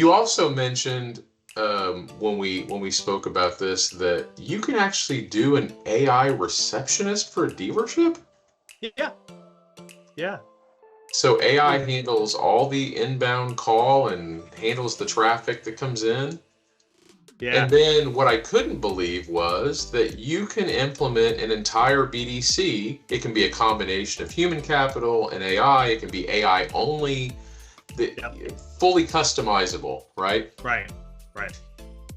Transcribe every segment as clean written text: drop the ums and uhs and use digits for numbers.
You also mentioned when we spoke about this that you can actually do an AI receptionist for a dealership. Yeah, yeah. So AI So handles all the inbound call and handles the traffic that comes in. And yeah, then what I couldn't believe was that you can implement an entire BDC. It can be a combination of human capital and AI. It can be AI only, yep, fully customizable, right? right, right.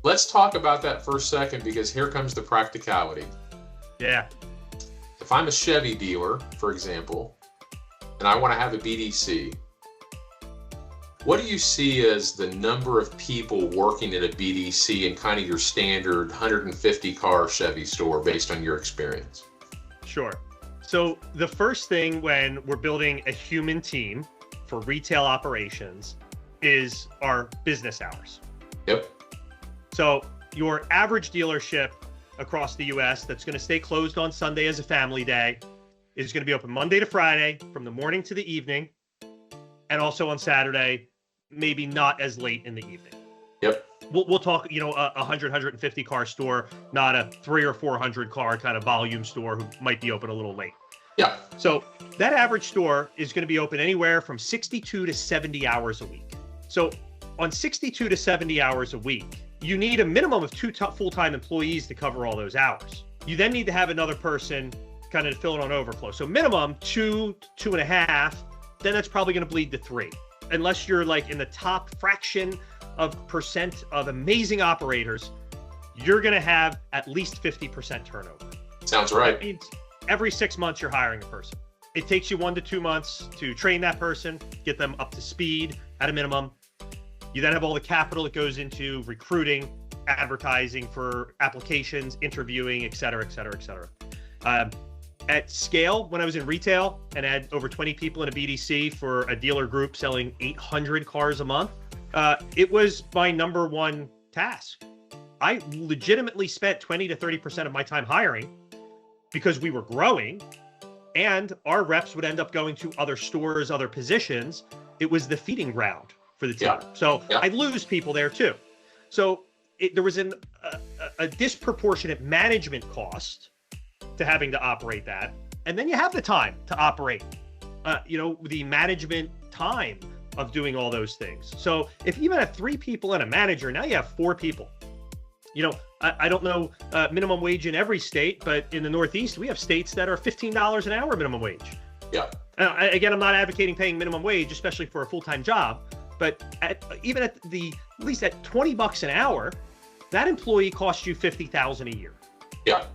Let's talk about that for a second because here comes the practicality. Yeah. If I'm a Chevy dealer, for example, and I want to have a BDC, what do you see as the number of people working at a BDC in kind of your standard 150 car Chevy store based on your experience? Sure. So the first thing when we're building a human team for retail operations is our business hours. Yep. So your average dealership across the US that's going to stay closed on Sunday as a family day is going to be open Monday to Friday from the morning to the evening, and also on Saturday, maybe not as late in the evening. Yep. We'll talk, a 150 car store, not a 300 or 400 car kind of volume store who might be open a little late. Yeah. So that average store is going to be open anywhere from 62 to 70 hours a week. So on 62 to 70 hours a week, you need a minimum of 2 full-time employees to cover all those hours. You then need to have another person kind of fill it on overflow. So minimum 2, 2.5, then that's probably going to bleed to 3. Unless you're like in the top fraction of percent of amazing operators, you're going to have at least 50% turnover. Sounds right. That means every 6 months you're hiring a person. It takes you 1 to 2 months to train that person, get them up to speed at a minimum. You then have all the capital that goes into recruiting, advertising for applications, interviewing, et cetera, et cetera, et cetera. At scale, when I was in retail and had over 20 people in a BDC for a dealer group selling 800 cars a month, it was my number one task. I legitimately spent 20 to 30% of my time hiring because we were growing, and our reps would end up going to other stores, other positions. It was the feeding ground for the team. Yeah. So Yeah. I'd lose people there too. So there was a disproportionate management cost to having to operate that. And then you have the time to operate, the management time of doing all those things. So if you even have 3 people and a manager, now you have 4 people. I don't know minimum wage in every state, but in the Northeast, we have states that are $15 an hour minimum wage. Yeah. Again, I'm not advocating paying minimum wage, especially for a full-time job, but at least at $20 an hour, that employee costs you $50,000 a year. Yeah.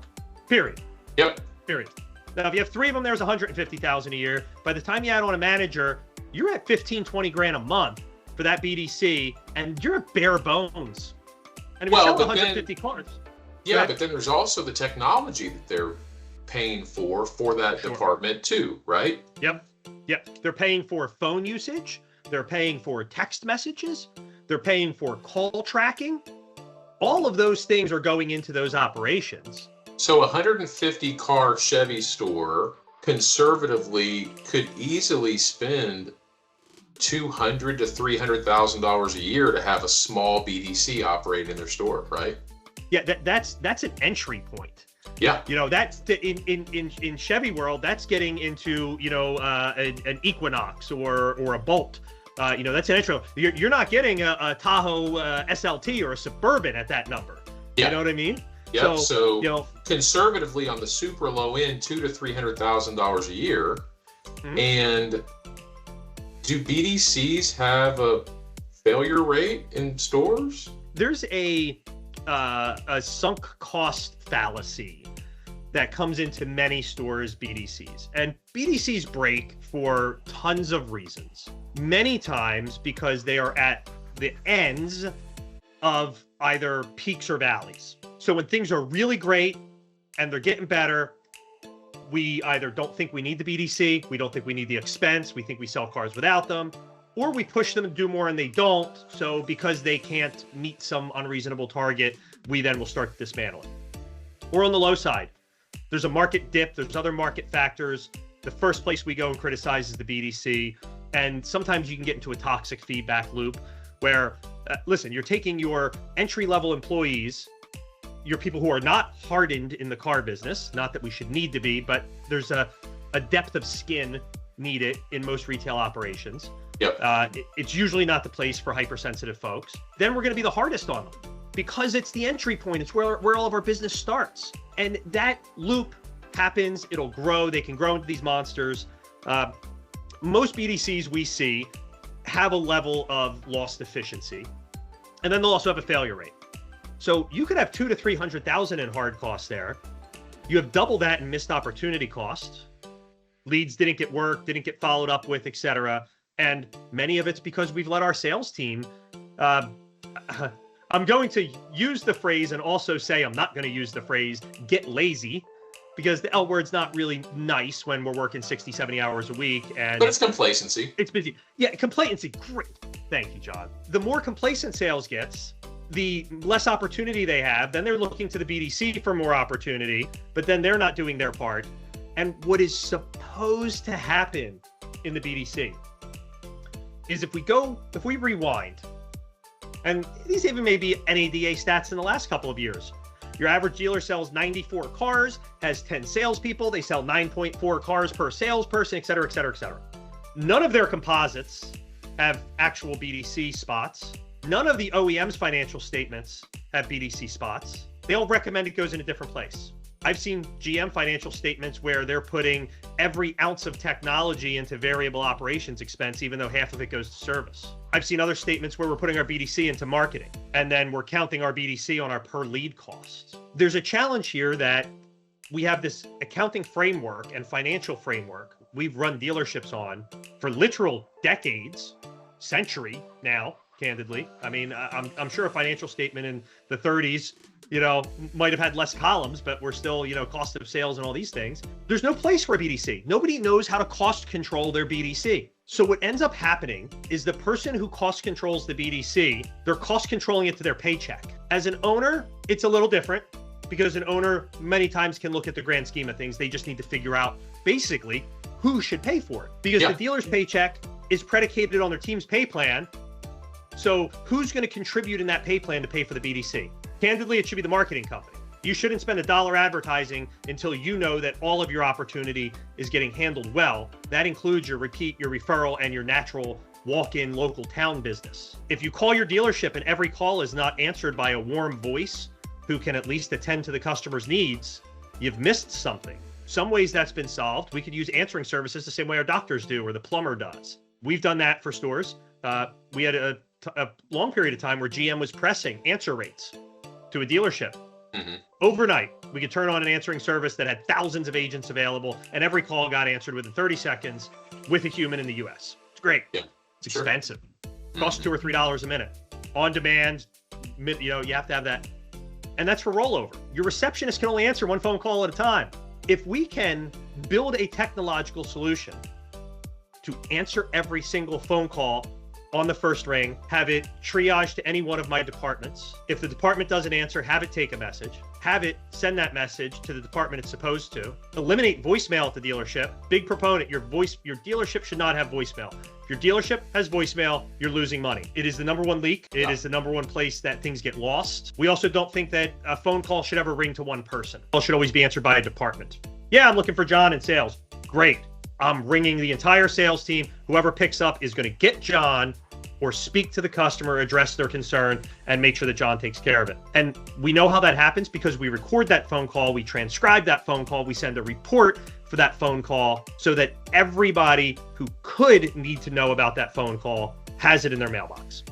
Period. Yep. Period. Now, if you have 3 of them, there's $150,000 a year. By the time you add on a manager, you're at 15, 20 grand a month for that BDC, and you're at bare bones. And if you sell 150 cars. Yeah, but then there's also the technology that they're paying for that department too, right? Yep. They're paying for phone usage. They're paying for text messages. They're paying for call tracking. All of those things are going into those operations. So a 150 car Chevy store conservatively could easily spend $200,000 to $300,000 a year to have a small BDC operate in their store, right? Yeah, that's an entry point. Yeah. That's in Chevy world, that's getting into an Equinox or a Bolt. That's an intro. You're not getting a Tahoe SLT or a Suburban at that number. Yeah. You know what I mean? Yeah. So conservatively on the super low end, $200,000 to $300,000 a year. Mm-hmm. And do BDCs have a failure rate in stores? There's a sunk cost fallacy that comes into many stores' BDCs. And BDCs break for tons of reasons. Many times because they are at the ends of either peaks or valleys. So when things are really great and they're getting better, we either don't think we need the BDC, we don't think we need the expense, we think we sell cars without them, or we push them to do more and they don't. So because they can't meet some unreasonable target, we then will start dismantling. Or on the low side, there's a market dip, there's other market factors. The first place we go and criticize is the BDC. And sometimes you can get into a toxic feedback loop where Listen, you're taking your entry-level employees, your people who are not hardened in the car business, not that we should need to be, but there's a depth of skin needed in most retail operations. Yep. It's usually not the place for hypersensitive folks. Then we're going to be the hardest on them because it's the entry point. It's where all of our business starts. And that loop happens. It'll grow. They can grow into these monsters. Most BDCs we see have a level of lost efficiency, and then they'll also have a failure rate. So you could have 200,000 to 300,000 in hard costs there. You have double that in missed opportunity costs. Leads didn't get worked, didn't get followed up with, etc. And many of it's because we've let our sales team. I'm going to use the phrase and also say I'm not going to use the phrase get lazy, because the L word's not really nice when we're working 60, 70 hours a week. But it's complacency. It's busy. Yeah, complacency. Great. Thank you, John. The more complacent sales gets, the less opportunity they have. Then they're looking to the BDC for more opportunity, but then they're not doing their part. And what is supposed to happen in the BDC is if we rewind, and these even may be NADA stats in the last couple of years. Your average dealer sells 94 cars, has 10 salespeople. They sell 9.4 cars per salesperson, et cetera, et cetera, et cetera. None of their composites have actual BDC spots. None of the OEM's financial statements have BDC spots. They all recommend it goes in a different place. I've seen GM financial statements where they're putting every ounce of technology into variable operations expense, even though half of it goes to service. I've seen other statements where we're putting our BDC into marketing, and then we're counting our BDC on our per lead costs. There's a challenge here that we have this accounting framework and financial framework we've run dealerships on for literal decades, century now, candidly. I mean, I'm sure a financial statement in the 30s, might have had less columns, but we're still, cost of sales and all these things. There's no place for a BDC. Nobody knows how to cost control their BDC. So what ends up happening is the person who cost controls the BDC, they're cost controlling it to their paycheck. As an owner, it's a little different because an owner many times can look at the grand scheme of things. They just need to figure out basically who should pay for it, because the dealer's paycheck is predicated on their team's pay plan. So who's going to contribute in that pay plan to pay for the BDC? Candidly, it should be the marketing company. You shouldn't spend $1 advertising until you know that all of your opportunity is getting handled well. That includes your repeat, your referral, and your natural walk-in local town business. If you call your dealership and every call is not answered by a warm voice who can at least attend to the customer's needs, you've missed something. Some ways that's been solved. We could use answering services the same way our doctors do or the plumber does. We've done that for stores. We had a long period of time where GM was pressing answer rates to a dealership. Mm-hmm. Overnight, we could turn on an answering service that had thousands of agents available, and every call got answered within 30 seconds with a human in the US. It's great. Yeah, it's expensive. Costs $2 or $3 a minute. On demand, you have to have that. And that's for rollover. Your receptionist can only answer one phone call at a time. If we can build a technological solution to answer every single phone call on the first ring, have it triage to any one of my departments. If the department doesn't answer, have it take a message, have it send that message to the department it's supposed to, eliminate voicemail at the dealership. Big proponent, your dealership should not have voicemail. If your dealership has voicemail, you're losing money. It is the #1 leak. It is the #1 place that things get lost. We also don't think that a phone call should ever ring to one person. It should always be answered by a department. Yeah, I'm looking for John in sales. Great. I'm ringing the entire sales team. Whoever picks up is going to get John or speak to the customer, address their concern, and make sure that John takes care of it. And we know how that happens because we record that phone call, we transcribe that phone call, we send a report for that phone call so that everybody who could need to know about that phone call has it in their mailbox.